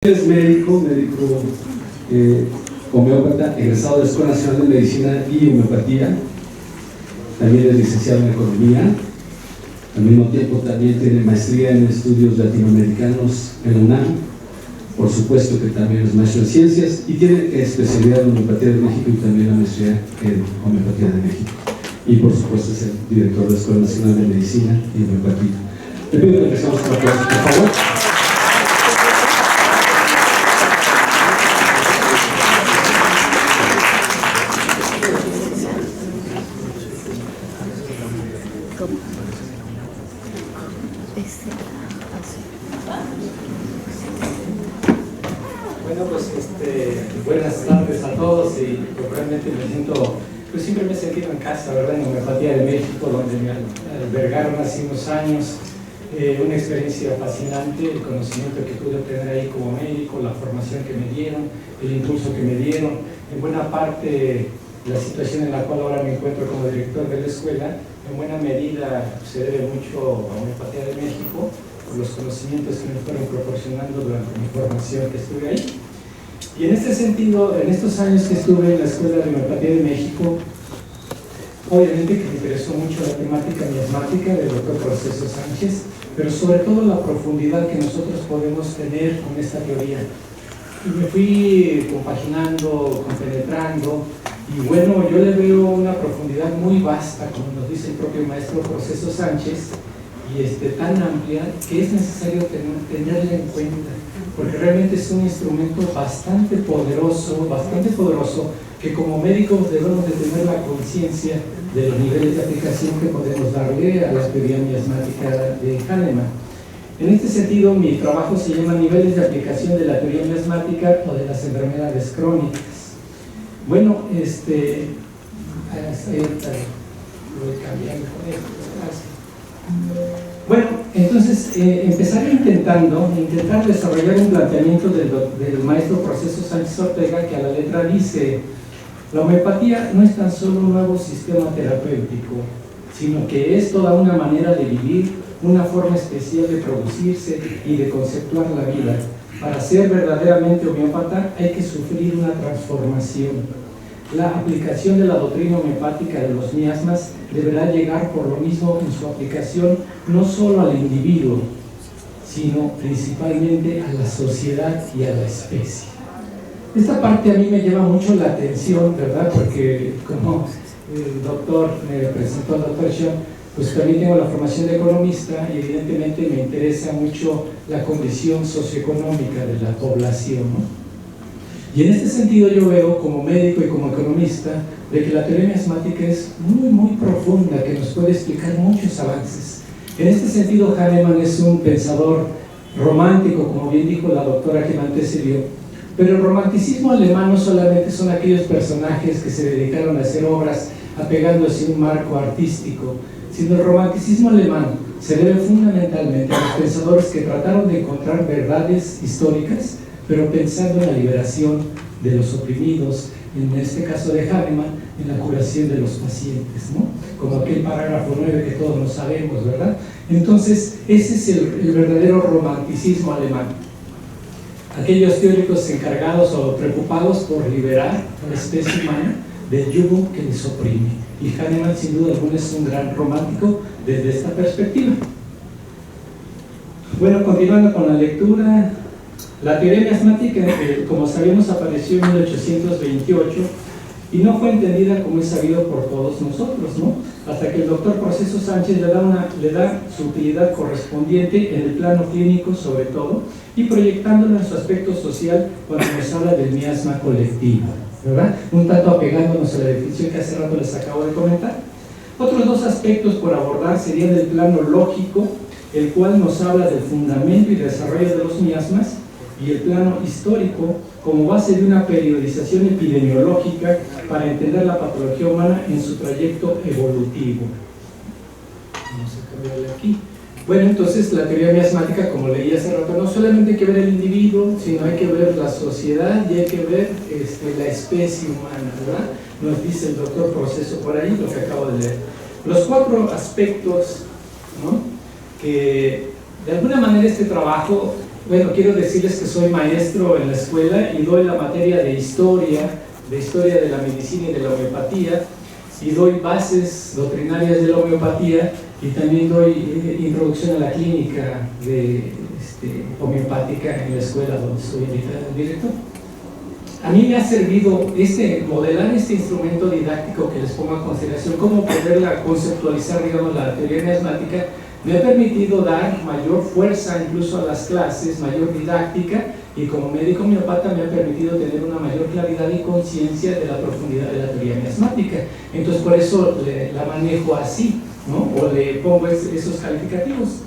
Es médico homeópata, egresado de la Escuela Nacional de Medicina y Homeopatía. También es licenciado en Economía. Al mismo tiempo también tiene maestría en estudios latinoamericanos en la UNAM. Por supuesto que también es maestro en Ciencias y tiene especialidad en Homeopatía de México y también la maestría en Homeopatía de México. Y por supuesto es el director de la Escuela Nacional de Medicina y Homeopatía. Le pido que empecemos con aplausos, por favor. Bueno, pues buenas tardes a todos y pues, realmente me siento, pues siempre me he sentido en casa, ¿verdad? En Homeopatía de México, donde me albergaron hace unos años, una experiencia fascinante, el conocimiento que pude obtener ahí como médico, la formación que me dieron, el impulso que me dieron, en buena parte la situación en la cual ahora me encuentro como director de la escuela, en buena medida se debe mucho a Homeopatía de México, por los conocimientos que me fueron proporcionando durante mi formación que estuve ahí. Y en este sentido, en estos años que estuve en la Escuela de Homeopatía de México, obviamente que me interesó mucho la temática miasmática del doctor Proceso Sánchez, pero sobre todo la profundidad que nosotros podemos tener con esta teoría. Y me fui compaginando, compenetrando, y bueno, yo le veo una profundidad muy vasta, como nos dice el propio maestro Proceso Sánchez, y tan amplia que es necesario tenerla en cuenta, porque realmente es un instrumento bastante poderoso, que como médicos debemos de tener la conciencia de los niveles de aplicación que podemos darle a la teoría miasmática de Hahnemann. En este sentido, mi trabajo se llama Niveles de aplicación de la teoría miasmática o de las enfermedades crónicas. Bueno, voy cambiando con esto. Bueno, entonces empezaré intentar desarrollar un planteamiento del maestro Proceso Sánchez Ortega, que a la letra dice: la homeopatía no es tan solo un nuevo sistema terapéutico, sino que es toda una manera de vivir, una forma especial de producirse y de conceptuar la vida. Para ser verdaderamente homeópata hay que sufrir una transformación. La aplicación de la doctrina homeopática de los miasmas deberá llegar por lo mismo en su aplicación no solo al individuo, sino principalmente a la sociedad y a la especie. Esta parte a mí me llama mucho la atención, ¿verdad? Porque como el doctor me presentó al doctor Sean, pues también tengo la formación de economista y evidentemente me interesa mucho la condición socioeconómica de la población, ¿no? Y en este sentido yo veo como médico y como economista de que la teoría miasmática es muy profunda, que nos puede explicar muchos avances. En este sentido Hahnemann es un pensador romántico, como bien dijo la doctora que antecedió, pero el romanticismo alemán no solamente son aquellos personajes que se dedicaron a hacer obras apegándose a un marco artístico, sino el romanticismo alemán se debe fundamentalmente a los pensadores que trataron de encontrar verdades históricas, pero pensando en la liberación de los oprimidos, en este caso de Hahnemann, en la curación de los pacientes, ¿no? Como aquel parágrafo 9 que todos lo sabemos, ¿verdad? Entonces, ese es el verdadero romanticismo alemán. Aquellos teóricos encargados o preocupados por liberar a la especie humana del yugo que les oprime. Y Hahnemann, sin duda alguna, es un gran romántico desde esta perspectiva. Bueno, continuando con la lectura. La teoría miasmática, como sabemos, apareció en 1828 y no fue entendida como es sabido por todos nosotros, ¿no? Hasta que el doctor Proceso Sánchez le da su utilidad correspondiente en el plano clínico sobre todo y proyectándolo en su aspecto social cuando nos habla del miasma colectivo, ¿verdad? Un tanto apegándonos a la definición que hace rato les acabo de comentar. Otros dos aspectos por abordar serían el plano lógico, el cual nos habla del fundamento y desarrollo de los miasmas, y el plano histórico como base de una periodización epidemiológica para entender la patología humana en su trayecto evolutivo. Vamos a cambiarle aquí. Bueno, entonces la teoría miasmática, como leí hace rato, no solamente hay que ver el individuo, sino hay que ver la sociedad y hay que ver la especie humana, ¿verdad? Nos dice el doctor Proceso por ahí, lo que acabo de leer. Los cuatro aspectos, ¿no?, que de alguna manera este trabajo bueno, quiero decirles que soy maestro en la escuela y doy la materia de historia de la medicina y de la homeopatía, y doy bases doctrinarias de la homeopatía, y también doy introducción a la clínica homeopática en la escuela donde soy director. A mí me ha servido modelar este instrumento didáctico que les pongo a consideración, cómo poderla conceptualizar, digamos, la teoría miasmática. Me ha permitido dar mayor fuerza incluso a las clases, mayor didáctica, y como médico homeopata me ha permitido tener una mayor claridad y conciencia de la profundidad de la teoría miasmática. Entonces por eso la manejo así, ¿no? O le pongo esos calificativos.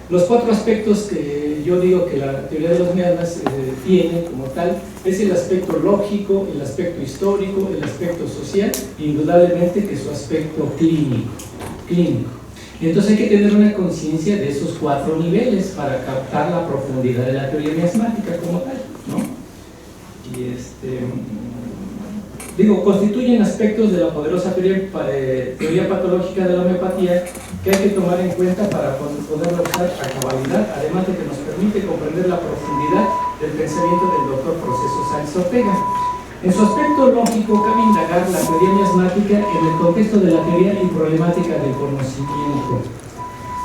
Los 4 aspectos que yo digo que la teoría de los miasmas tiene como tal es el aspecto lógico, el aspecto histórico, el aspecto social, indudablemente que su aspecto clínico. Entonces hay que tener una conciencia de esos 4 niveles para captar la profundidad de la teoría miasmática como tal, ¿no? Y constituyen aspectos de la poderosa teoría patológica de la homeopatía que hay que tomar en cuenta para poderla usar a cabalidad, además de que nos permite comprender la profundidad del pensamiento del doctor Proceso Sáenz Ortega. En su aspecto lógico, cabe indagar la teoría miasmática en el contexto de la teoría y problemática del conocimiento,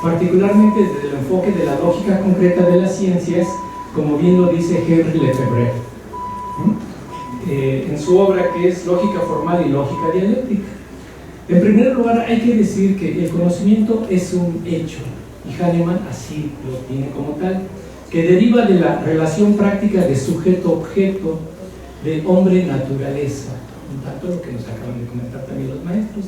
particularmente desde el enfoque de la lógica concreta de las ciencias, como bien lo dice Henri Lefebvre, en su obra que es Lógica Formal y Lógica Dialéctica. En primer lugar, hay que decir que el conocimiento es un hecho, y Hahnemann así lo tiene como tal, que deriva de la relación práctica de sujeto-objeto, de hombre-naturaleza, un tanto lo que nos acaban de comentar también los maestros.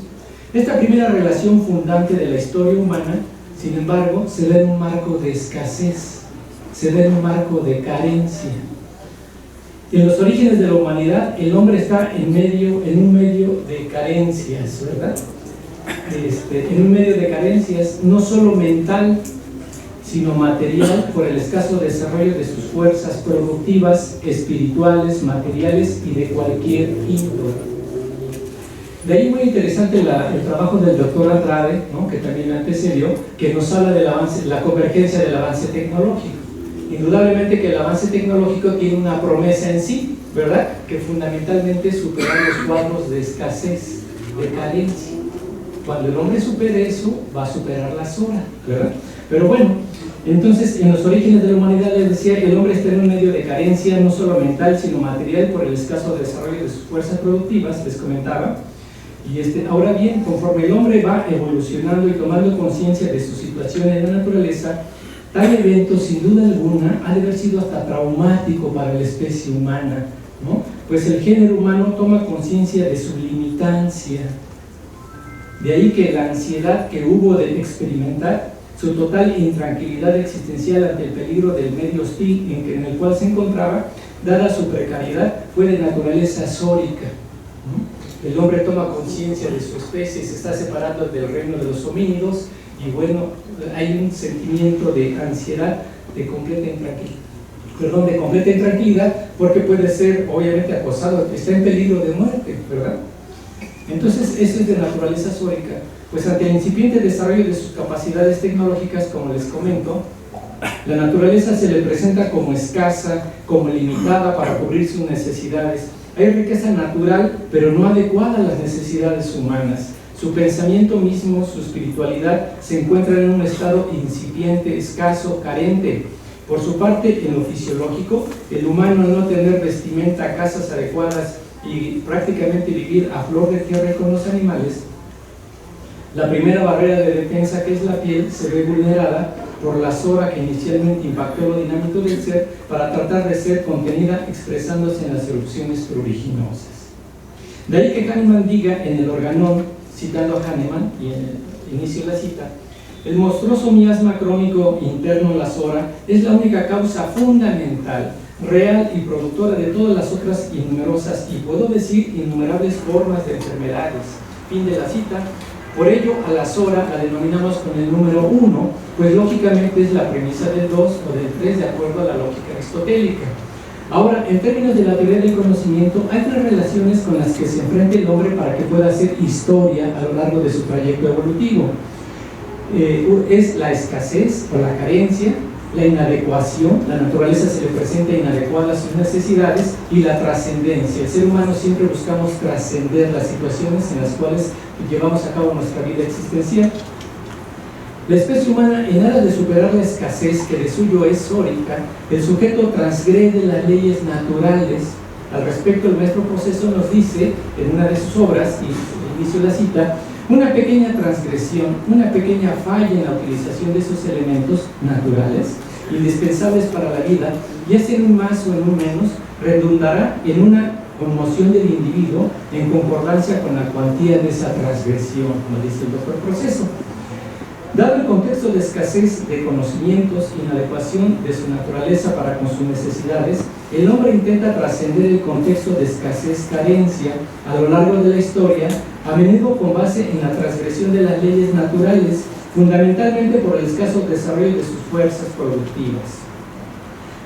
Esta primera relación fundante de la historia humana, sin embargo, se da en un marco de escasez, se da en un marco de carencia. En los orígenes de la humanidad, el hombre está en un medio de carencias, ¿verdad? En un medio de carencias, no solo mental, sino material, por el escaso desarrollo de sus fuerzas productivas, espirituales, materiales y de cualquier índole. De ahí muy interesante el trabajo del doctor Andrade, ¿no?, que también antecedió, que nos habla del avance, la convergencia del avance tecnológico. Indudablemente que el avance tecnológico tiene una promesa en sí, ¿verdad?, que fundamentalmente es superar los cuadros de escasez, de carencia. Cuando el hombre supere eso, va a superar la zona, ¿verdad? Pero bueno, entonces en los orígenes de la humanidad les decía que el hombre está en un medio de carencia, no solo mental, sino material, por el escaso desarrollo de sus fuerzas productivas, les comentaba. Y ahora bien, conforme el hombre va evolucionando y tomando conciencia de su situación en la naturaleza, tal evento, sin duda alguna, ha de haber sido hasta traumático para la especie humana, ¿no? Pues el género humano toma conciencia de su limitancia. De ahí que la ansiedad que hubo de experimentar, su total intranquilidad existencial ante el peligro del medio hostil en el cual se encontraba, dada su precariedad, fue de naturaleza sórica, ¿no? El hombre toma conciencia de su especie, se está separando del reino de los homínidos, y bueno, hay un sentimiento de ansiedad, de completa intranquilidad, porque puede ser obviamente acosado, está en peligro de muerte, ¿verdad? Entonces eso es de naturaleza sórica. Pues ante el incipiente desarrollo de sus capacidades tecnológicas, como les comento, la naturaleza se le presenta como escasa, como limitada para cubrir sus necesidades. Hay riqueza natural, pero no adecuada a las necesidades humanas. Su pensamiento mismo, su espiritualidad, se encuentra en un estado incipiente, escaso, carente. Por su parte, en lo fisiológico, el humano, al no tener vestimenta, casas adecuadas y prácticamente vivir a flor de tierra con los animales, la primera barrera de defensa, que es la piel, se ve vulnerada por la zora que inicialmente impactó lo dinámico del ser para tratar de ser contenida, expresándose en las erupciones pruriginosas. De ahí que Hahnemann diga en el Organón, citando a Hahnemann, y en el inicio de la cita, el monstruoso miasma crónico interno en la zora es la única causa fundamental, real y productora de todas las otras innumerosas, y puedo decir innumerables formas de enfermedades. Fin de la cita. Por ello, a la zora la denominamos con el número 1, pues lógicamente es la premisa del 2 o del 3 de acuerdo a la lógica aristotélica. Ahora, en términos de la teoría del conocimiento, hay 3 relaciones con las que se enfrenta el hombre para que pueda hacer historia a lo largo de su trayecto evolutivo. Es la escasez o la carencia, la inadecuación, la naturaleza se le presenta inadecuada a sus necesidades, y la trascendencia. El ser humano siempre buscamos trascender las situaciones en las cuales llevamos a cabo nuestra vida existencial. La especie humana, en aras de superar la escasez que de suyo es sórica, el sujeto transgrede las leyes naturales. Al respecto, el maestro Proceso nos dice en una de sus obras, y inicio la cita: una pequeña transgresión, una pequeña falla en la utilización de esos elementos naturales indispensables para la vida, ya sea en un más o en un menos, redundará en una conmoción del individuo en concordancia con la cuantía de esa transgresión, como dice el doctor Proceso. Dado el contexto de escasez de conocimientos, inadecuación de su naturaleza para con sus necesidades, el hombre intenta trascender el contexto de escasez-carencia a lo largo de la historia, a menudo con base en la transgresión de las leyes naturales, fundamentalmente por el escaso desarrollo de sus fuerzas productivas.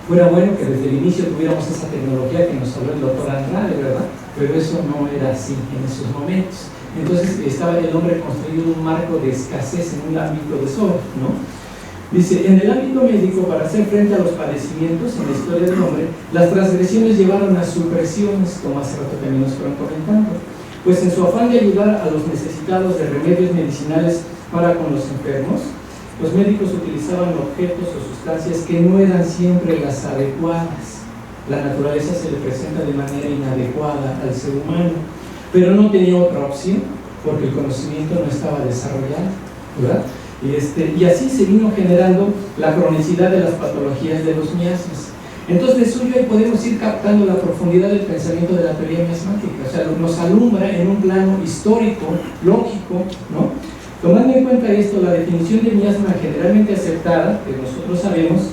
Fuera bueno que desde el inicio tuviéramos esa tecnología que nos habló el doctor Andrade, ¿verdad? Pero eso no era así en esos momentos. Entonces estaba el hombre construyendo un marco de escasez en un ámbito de sobra, ¿no? Dice: en el ámbito médico, para hacer frente a los padecimientos en la historia del hombre, las transgresiones llevaron a supresiones, como hace rato también nos fueron comentando, pues en su afán de ayudar a los necesitados de remedios medicinales para con los enfermos, los médicos utilizaban objetos o sustancias que no eran siempre las adecuadas. La naturaleza se le presenta de manera inadecuada al ser humano, pero no tenía otra opción porque el conocimiento no estaba desarrollado, ¿verdad? Y así se vino generando la cronicidad de las patologías de los miasmas. Entonces, de suyo ahí podemos ir captando la profundidad del pensamiento de la teoría miasmática. O sea, nos alumbra en un plano histórico, lógico, ¿no? Tomando en cuenta esto, la definición de miasma generalmente aceptada, que nosotros sabemos,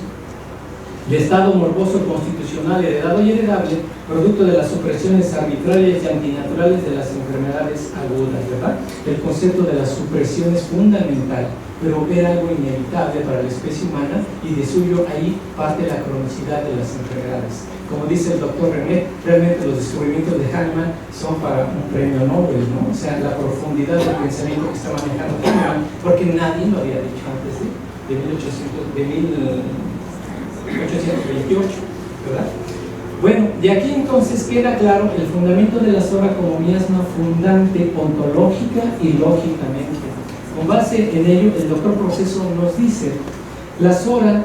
de estado morboso constitucional heredado y heredable, producto de las supresiones arbitrarias y antinaturales de las enfermedades agudas, ¿verdad? El concepto de la supresión es fundamental, pero era algo inevitable para la especie humana, y de suyo ahí parte la cronicidad de las enfermedades. Como dice el doctor René, realmente los descubrimientos de Hahnemann son para un premio Nobel, ¿no? O sea, la profundidad del pensamiento que está manejando Hahnemann, porque nadie lo había dicho antes de 1828, ¿verdad? Bueno, de aquí entonces queda claro el fundamento de la SORA como miasma fundante ontológica y lógicamente. Con base en ello, el doctor Proceso nos dice: la SORA,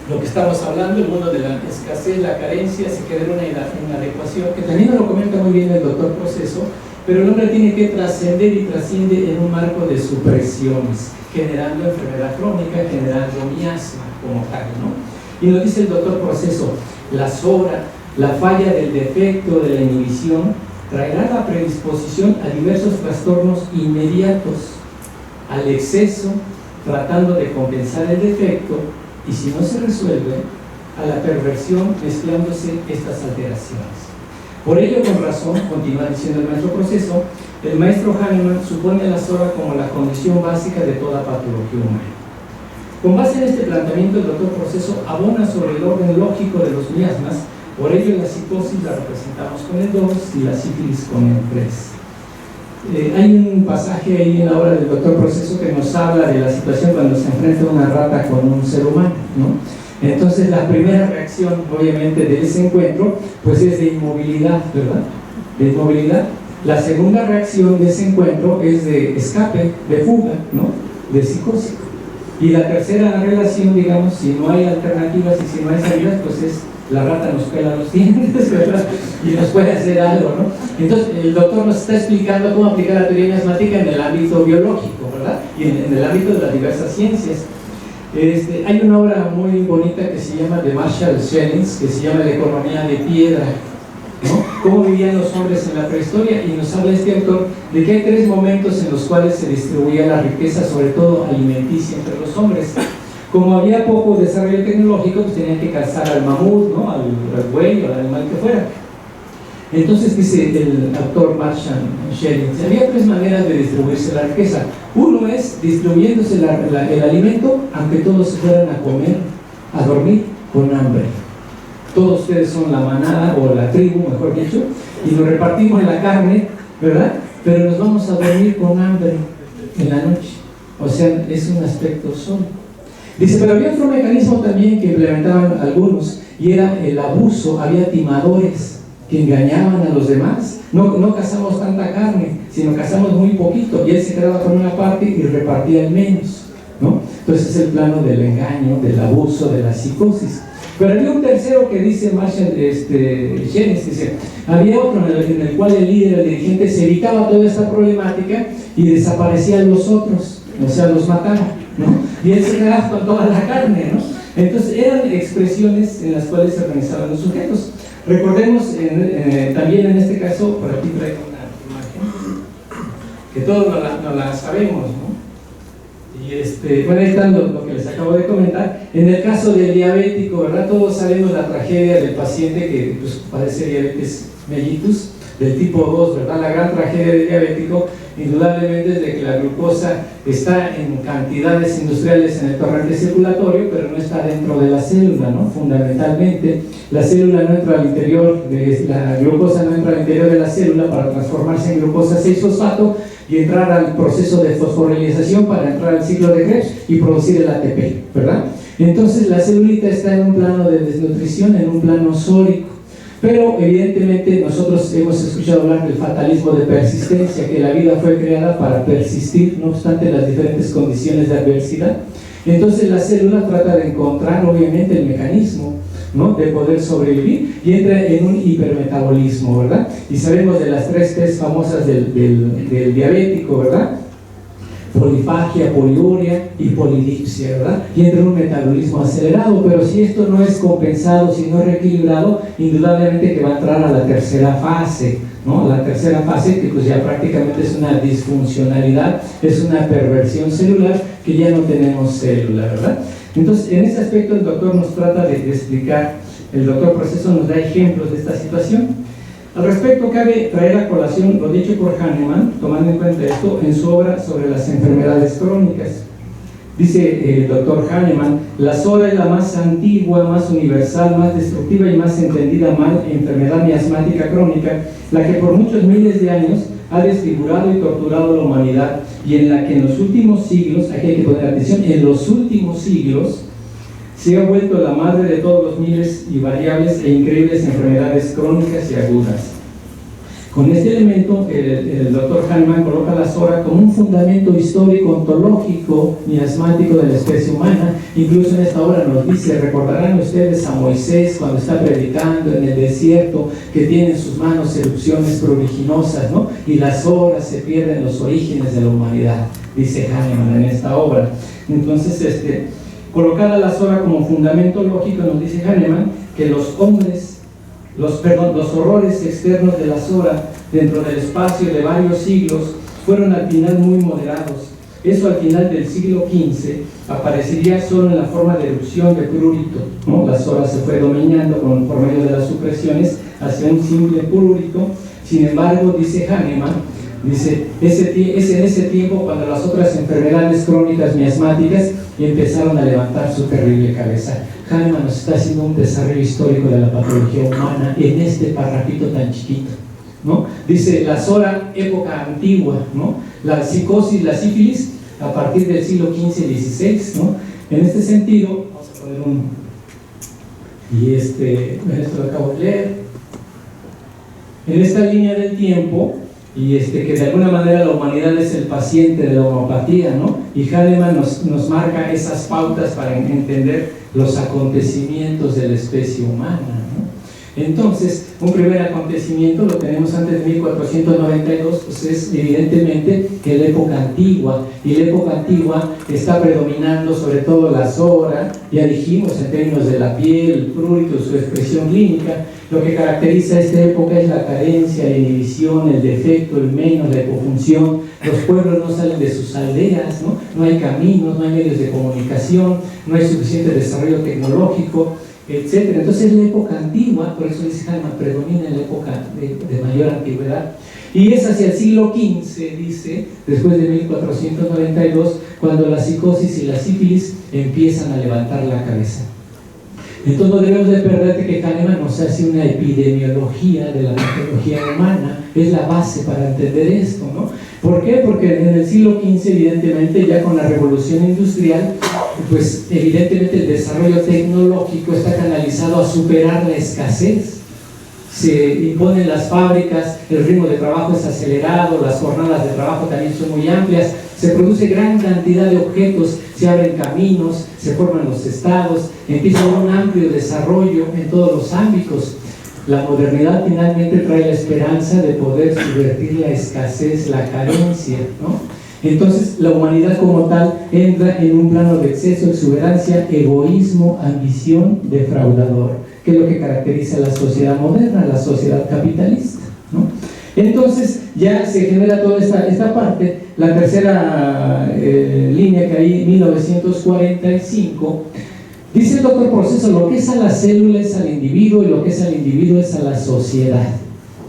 lo que estamos hablando, el mundo de la escasez, la carencia, se genera una inadecuación, que también lo comenta muy bien el doctor Proceso, pero el hombre tiene que trascender y trasciende en un marco de supresiones, generando enfermedad crónica, generando miasma como tal, ¿no? Y nos dice el doctor Proceso: la SORA, la falla del defecto de la inhibición, traerá la predisposición a diversos trastornos inmediatos, al exceso, tratando de compensar el defecto, y si no se resuelve, a la perversión, mezclándose estas alteraciones. Por ello, con razón, continúa diciendo el maestro Proceso, el maestro Hahnemann supone la SORA como la condición básica de toda patología humana. Con base en este planteamiento, el doctor Proceso abona sobre el orden lógico de los miasmas. Por ello, la psicosis la representamos con el 2 y la sífilis con el 3. Hay un pasaje ahí en la obra del doctor Proceso que nos habla de la situación cuando se enfrenta una rata con un ser humano, ¿no? Entonces, la primera reacción, obviamente, de ese encuentro, pues es de inmovilidad, ¿verdad? De inmovilidad. La segunda reacción de ese encuentro es de escape, de fuga, ¿no? De psicosis. Y la tercera relación, digamos, si no hay alternativas y si no hay salidas, pues es: la rata nos pela los dientes, ¿verdad? Y nos puede hacer algo, ¿no? Entonces, el doctor nos está explicando cómo aplicar la teoría miasmática en el ámbito biológico, ¿verdad? Y en el ámbito de las diversas ciencias. Hay una obra muy bonita que se llama, de Marshall Jennings, que se llama La economía de piedra, ¿no? Cómo vivían los hombres en la prehistoria, y nos habla este autor de que hay 3 momentos en los cuales se distribuía la riqueza, sobre todo alimenticia, entre los hombres. Como había poco desarrollo tecnológico, pues tenían que cazar al mamut, ¿no? Al buey o al animal que fuera. Entonces, dice el autor Marshall Jennings, había 3 maneras de distribuirse la riqueza. Uno es distribuyéndose el alimento, aunque todos se fueran a comer, a dormir con hambre. Todos ustedes son la manada o la tribu, mejor dicho, y nos repartimos la carne, ¿verdad? Pero nos vamos a dormir con hambre. en la noche. O sea, es un aspecto sólido. Dice, pero había otro mecanismo también que implementaban algunos, y era el abuso. Había timadores que engañaban a los demás. No cazamos tanta carne, sino cazamos muy poquito, y él se quedaba con una parte y repartía el menos, ¿no? Entonces es el plano del engaño, del abuso, de la psicosis. Pero había un tercero que dice Marshall Jennings, dice, había otro en el cual el líder, el dirigente, se evitaba toda esta problemática y desaparecían los otros, o sea, los mataba, ¿no? Y él se quedaba con toda la carne, ¿no? Entonces eran expresiones en las cuales se organizaban los sujetos. Recordemos también en este caso, por aquí traigo una imagen, que todos no la sabemos, ¿no? Y bueno, ahí está lo que les acabo de comentar. En el caso del diabético, ¿verdad? Todos sabemos la tragedia del paciente que pues, padece diabetes mellitus del tipo 2, ¿verdad? La gran tragedia del diabético, indudablemente, es de que la glucosa está en cantidades industriales en el torrente circulatorio, pero no está dentro de la célula, ¿no? Fundamentalmente, la célula no entra al interior, la glucosa no entra al interior de la célula para transformarse en glucosa 6-fosfato y entrar al proceso de fosforilización para entrar al ciclo de Krebs y producir el ATP, ¿verdad? Entonces la celulita está en un plano de desnutrición, en un plano sólico. Pero evidentemente nosotros hemos escuchado hablar del fatalismo de persistencia, que la vida fue creada para persistir, no obstante las diferentes condiciones de adversidad. Entonces la célula trata de encontrar obviamente el mecanismo, ¿no?, de poder sobrevivir, y entra en un hipermetabolismo, ¿verdad? Y sabemos de las 3 P's famosas del diabético, ¿verdad? Polifagia, poliuria y polidipsia, ¿verdad? Y entra en un metabolismo acelerado. Pero si esto no es compensado, si no es reequilibrado, indudablemente que va a entrar a la tercera fase, ¿no? La tercera fase, que pues ya prácticamente es una disfuncionalidad, es una perversión celular, que ya no tenemos célula, ¿verdad? Entonces, en ese aspecto el doctor nos trata de explicar, el doctor Proceso nos da ejemplos de esta situación. Al respecto, cabe traer a colación lo dicho por Hahnemann, tomando en cuenta esto, en su obra sobre las enfermedades crónicas. Dice el doctor Hahnemann, la SORA es la más antigua, más universal, más destructiva y más entendida enfermedad miasmática crónica, la que por muchos miles de años ha desfigurado y torturado a la humanidad, y en la que en los últimos siglos, aquí hay que poner atención, en los últimos siglos, se ha vuelto la madre de todos los miles y variables e increíbles enfermedades crónicas y agudas. Con este elemento, el doctor Hahnemann coloca la SORA como un fundamento histórico, ontológico, miasmático de la especie humana. Incluso en esta obra nos dice, recordarán ustedes a Moisés cuando está predicando en el desierto, que tiene en sus manos erupciones pruriginosas, ¿no? Y la SORA se pierde en los orígenes de la humanidad, dice Hahnemann en esta obra. Entonces, colocada la SORA como fundamento lógico, nos dice Hahnemann que los horrores externos de la SORA dentro del espacio de varios siglos fueron al final muy moderados. Eso al final del siglo XV aparecería solo en la forma de erupción de prurito, ¿no? La SORA se fue dominando por medio de las supresiones hacia un simple prurito. Sin embargo, dice Hahnemann, dice, es en ese tiempo cuando las otras enfermedades crónicas miasmáticas empezaron a levantar su terrible cabeza. Hahnemann nos está haciendo un desarrollo histórico de la patología humana en este parrafito tan chiquito, ¿no? Dice la SORA, época antigua, ¿no? La psicosis, la sífilis, a partir del siglo XV y XVI, ¿no? En este sentido, vamos a poner esto lo acabo de leer. En esta línea del tiempo, y que de alguna manera la humanidad es el paciente de la homeopatía, ¿no? Y Hahnemann nos marca esas pautas para entender los acontecimientos de la especie humana, ¿no? Entonces, un primer acontecimiento lo tenemos antes de 1492, pues es evidentemente que la época antigua, y la época antigua está predominando sobre todo la SORA, ya dijimos en términos de la piel, el prurito, su expresión clínica. Lo que caracteriza esta época es la carencia, la inhibición, el defecto, el menos, la hipofunción. Los pueblos no salen de sus aldeas, ¿no? No hay caminos, no hay medios de comunicación, no hay suficiente desarrollo tecnológico, etc. Entonces la época antigua, por eso dice Hahnemann, predomina en la época de mayor antigüedad. Y es hacia el siglo XV, dice, después de 1492, cuando la psicosis y la sífilis empiezan a levantar la cabeza. Entonces no debemos de perder de que Kahneman nos hace una epidemiología de la patología humana, es la base para entender esto, ¿no? ¿Por qué? Porque en el siglo XV, evidentemente, ya con la revolución industrial, pues evidentemente el desarrollo tecnológico está canalizado a superar la escasez. Se imponen las fábricas, el ritmo de trabajo es acelerado, las jornadas de trabajo también son muy amplias, se produce gran cantidad de objetos, se abren caminos, se forman los estados, empieza un amplio desarrollo en todos los ámbitos. La modernidad finalmente trae la esperanza de poder subvertir la escasez, la carencia, ¿no? Entonces la humanidad como tal entra en un plano de exceso, exuberancia, egoísmo, ambición, defraudador, que es lo que caracteriza a la sociedad moderna, la sociedad capitalista, ¿no? Entonces ya se genera toda esta parte. La tercera línea que hay, 1945, dice el doctor Proceso: lo que es a la célula es al individuo y lo que es al individuo es a la sociedad.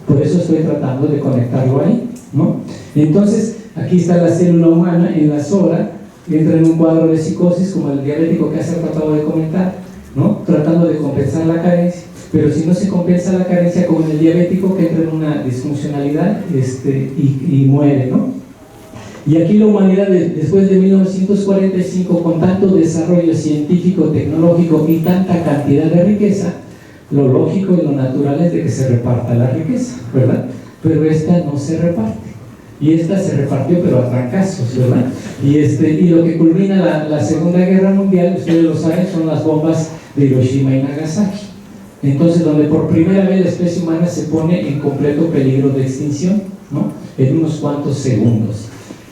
Por eso estoy tratando de conectarlo ahí, ¿no? Entonces aquí está la célula humana en la SORA, entra en un cuadro de psicosis como el diabético que hace tratado de comentar, ¿no? Tratando de compensar la carencia, pero si no se compensa la carencia, como en el diabético, que entra en una disfuncionalidad y muere, ¿no? Y aquí la humanidad, después de 1945, con tanto desarrollo científico, tecnológico y tanta cantidad de riqueza, lo lógico y lo natural es de que se reparta la riqueza, ¿verdad? Pero esta no se reparte. Y esta se repartió, pero a trancazos, ¿verdad? Y lo que culmina la Segunda Guerra Mundial, ustedes lo saben, son las bombas de Hiroshima y Nagasaki. Entonces, donde por primera vez la especie humana se pone en completo peligro de extinción, ¿no? En unos cuantos segundos.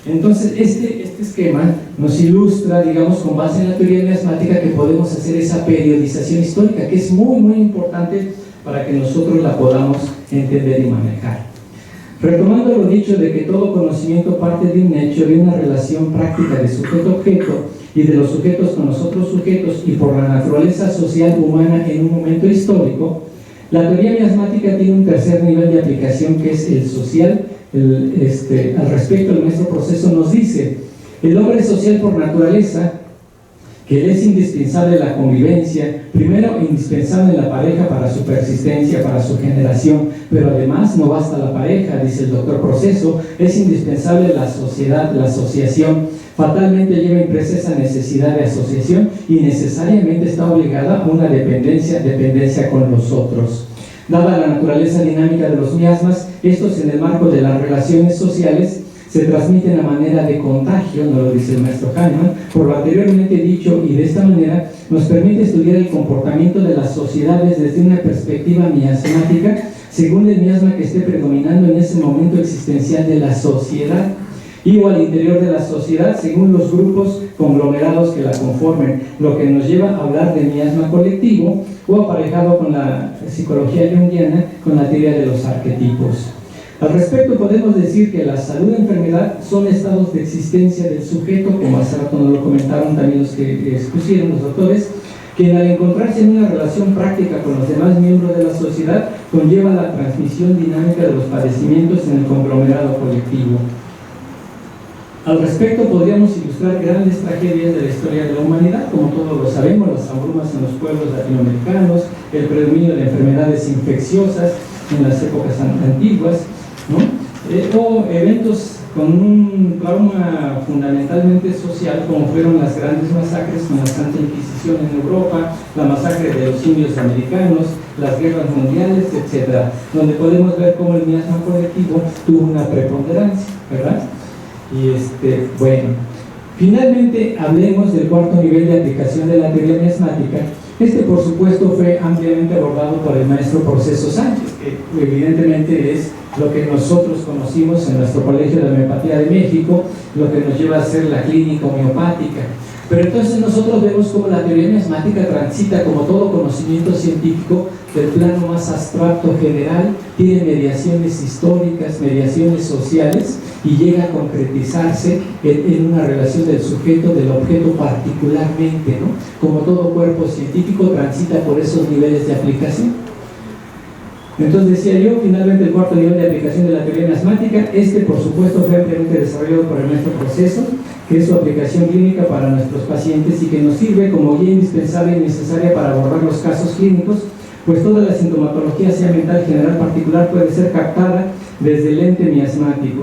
Entonces, este esquema nos ilustra, digamos, con base en la teoría miasmática, que podemos hacer esa periodización histórica, que es muy, muy importante para que nosotros la podamos entender y manejar. Retomando lo dicho de que todo conocimiento parte de un hecho, de una relación práctica de sujeto-objeto y de los sujetos con los otros sujetos y por la naturaleza social humana en un momento histórico, la teoría miasmática tiene un tercer nivel de aplicación, que es el social. Al respecto, el maestro Proceso nos dice: el hombre es social por naturaleza, que es indispensable la convivencia, primero indispensable la pareja para su persistencia, para su generación, pero además no basta la pareja, dice el doctor Proceso, es indispensable la sociedad, la asociación, fatalmente lleva impresa esa necesidad de asociación y necesariamente está obligada a una dependencia con los otros. Dada la naturaleza dinámica de los miasmas, estos en el marco de las relaciones sociales se transmiten a manera de contagio, nos lo dice el maestro Kahneman, por lo anteriormente dicho, y de esta manera nos permite estudiar el comportamiento de las sociedades desde una perspectiva miasmática, según el miasma que esté predominando en ese momento existencial de la sociedad, y o al interior de la sociedad, según los grupos conglomerados que la conformen, lo que nos lleva a hablar de miasma colectivo, o aparejado con la psicología junguiana, con la teoría de los arquetipos. Al respecto podemos decir que la salud y enfermedad son estados de existencia del sujeto, como hace rato nos lo comentaron también los que expusieron los autores, que al encontrarse en una relación práctica con los demás miembros de la sociedad, conlleva la transmisión dinámica de los padecimientos en el conglomerado colectivo. Al respecto podríamos ilustrar grandes tragedias de la historia de la humanidad, como todos lo sabemos, las hambrunas en los pueblos latinoamericanos, el predominio de enfermedades infecciosas en las épocas antiguas, ¿no? O eventos con un trauma fundamentalmente social, como fueron las grandes masacres con la Santa Inquisición en Europa, la masacre de los indios americanos, las guerras mundiales, etc., donde podemos ver cómo el miasma colectivo tuvo una preponderancia, ¿verdad? Y bueno, finalmente hablemos del cuarto nivel de aplicación de la teoría miasmática. Por supuesto fue ampliamente abordado por el maestro Proceso Sánchez, que evidentemente es lo que nosotros conocimos en nuestro Colegio de Homeopatía de México, lo que nos lleva a hacer la clínica homeopática. Pero entonces nosotros vemos cómo la teoría miasmática transita, como todo conocimiento científico, del plano más abstracto general, tiene mediaciones históricas, mediaciones sociales, y llega a concretizarse en una relación del sujeto, del objeto particularmente, ¿no? Como todo cuerpo científico transita por esos niveles de aplicación. Entonces decía yo, finalmente el cuarto nivel de aplicación de la teoría miasmática, por supuesto fue ampliamente desarrollado por el maestro Proceso, que es su aplicación clínica para nuestros pacientes y que nos sirve como guía indispensable y necesaria para abordar los casos clínicos, pues toda la sintomatología, sea mental, general, particular, puede ser captada desde el ente miasmático,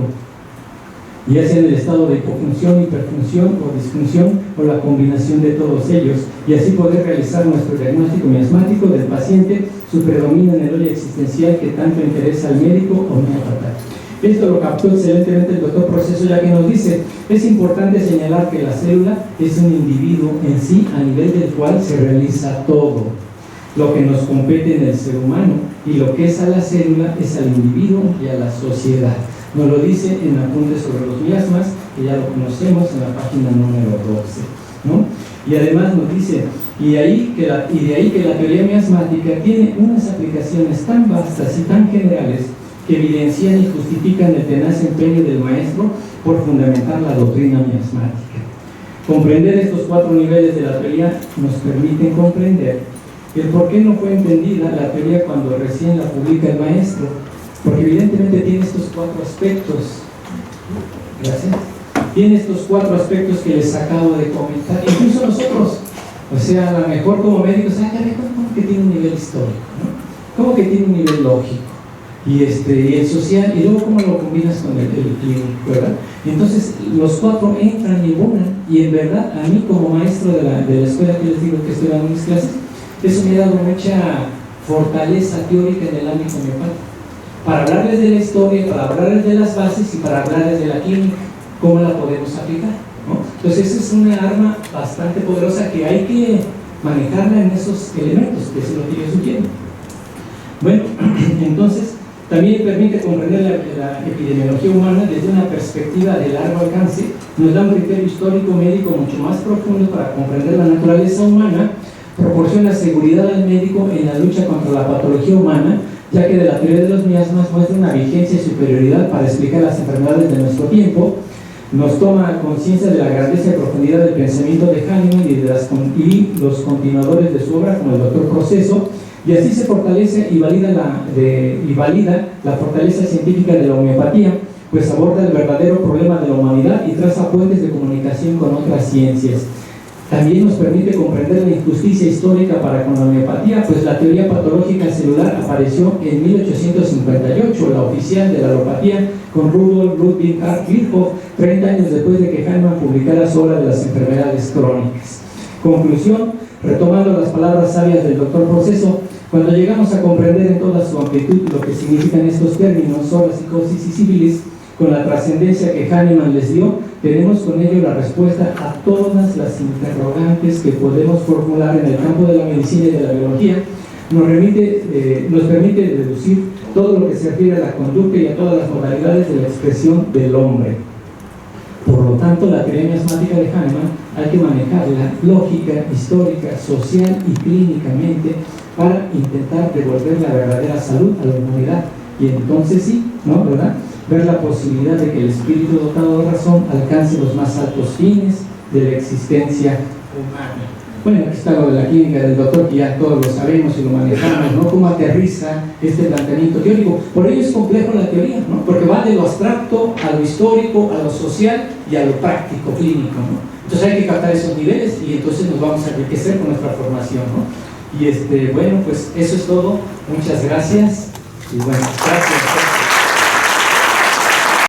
ya sea en el estado de hipofunción, hiperfunción o disfunción o la combinación de todos ellos, y así poder realizar nuestro diagnóstico miasmático del paciente, su predominio en el hoyo existencial que tanto interesa al médico homeópata. Esto lo captó excelentemente el doctor Proceso, ya que nos dice: es importante señalar que la célula es un individuo en sí, a nivel del cual se realiza todo lo que nos compete en el ser humano, y lo que es a la célula es al individuo y a la sociedad. Nos lo dice en Apuntes sobre los miasmas, que ya lo conocemos en la página número 12, ¿no? Y además nos dice, de ahí que la teoría miasmática tiene unas aplicaciones tan vastas y tan generales que evidencian y justifican el tenaz empeño del maestro por fundamentar la doctrina miasmática. Comprender estos 4 niveles de la teoría nos permiten comprender el por qué no fue entendida la teoría cuando recién la publica el maestro, porque evidentemente tiene estos 4 aspectos. Gracias. Tiene estos 4 aspectos que les acabo de comentar, incluso nosotros, o sea, a lo mejor como médicos, ¿cómo que tiene un nivel histórico? ¿No? ¿Cómo que tiene un nivel lógico? Y el social, y luego cómo lo combinas con el clínico, ¿verdad? Entonces los 4 entran y unan, y en verdad a mí como maestro de la escuela que les digo que estoy dando mis clases, eso me ha dado mucha fortaleza teórica en el ámbito homeopático, para hablarles de la historia, para hablarles de las bases y para hablarles de la clínica, cómo la podemos aplicar, ¿no? Entonces esa es una arma bastante poderosa que hay que manejarla en esos elementos, que es lo que yo sugiero. Bueno, entonces también permite comprender la epidemiología humana desde una perspectiva de largo alcance, nos da un criterio histórico médico mucho más profundo para comprender la naturaleza humana, proporciona seguridad al médico en la lucha contra la patología humana, ya que de la teoría de los miasmas muestra una vigencia y superioridad para explicar las enfermedades de nuestro tiempo, nos toma conciencia de la grandeza y profundidad del pensamiento de Hahnemann y los continuadores de su obra, como el doctor Proceso, y así se fortalece y valida la fortaleza científica de la homeopatía, pues aborda el verdadero problema de la humanidad y traza puentes de comunicación con otras ciencias. También nos permite comprender la injusticia histórica para con la homeopatía, pues la teoría patológica celular apareció en 1858, la oficial de la alopatía, con Rudolf Ludwig Virchow, 30 años después de que Hahnemann publicara su obra de las enfermedades crónicas. Conclusión, retomando las palabras sabias del doctor Proceso, cuando llegamos a comprender en toda su amplitud lo que significan estos términos, sola, psicosis y sífilis, con la trascendencia que Hahnemann les dio, tenemos con ello la respuesta a todas las interrogantes que podemos formular en el campo de la medicina y de la biología. Nos permite deducir todo lo que se refiere a la conducta y a todas las modalidades de la expresión del hombre. Por lo tanto, la teoría miasmática de Hahnemann hay que manejarla lógica, histórica, social y clínicamente para intentar devolver la verdadera salud a la humanidad. Y entonces sí, ¿no? ¿Verdad? Ver la posibilidad de que el espíritu dotado de razón alcance los más altos fines de la existencia humana. Bueno, aquí está lo de la clínica del doctor, que ya todos lo sabemos y lo manejamos, ¿no? Cómo aterriza este planteamiento teórico. Por ello es complejo la teoría, ¿no? Porque va de lo abstracto a lo histórico, a lo social y a lo práctico, clínico, ¿no? Entonces hay que captar esos niveles y entonces nos vamos a enriquecer con nuestra formación, ¿no? Y bueno, pues eso es todo. Muchas gracias. Y bueno, gracias.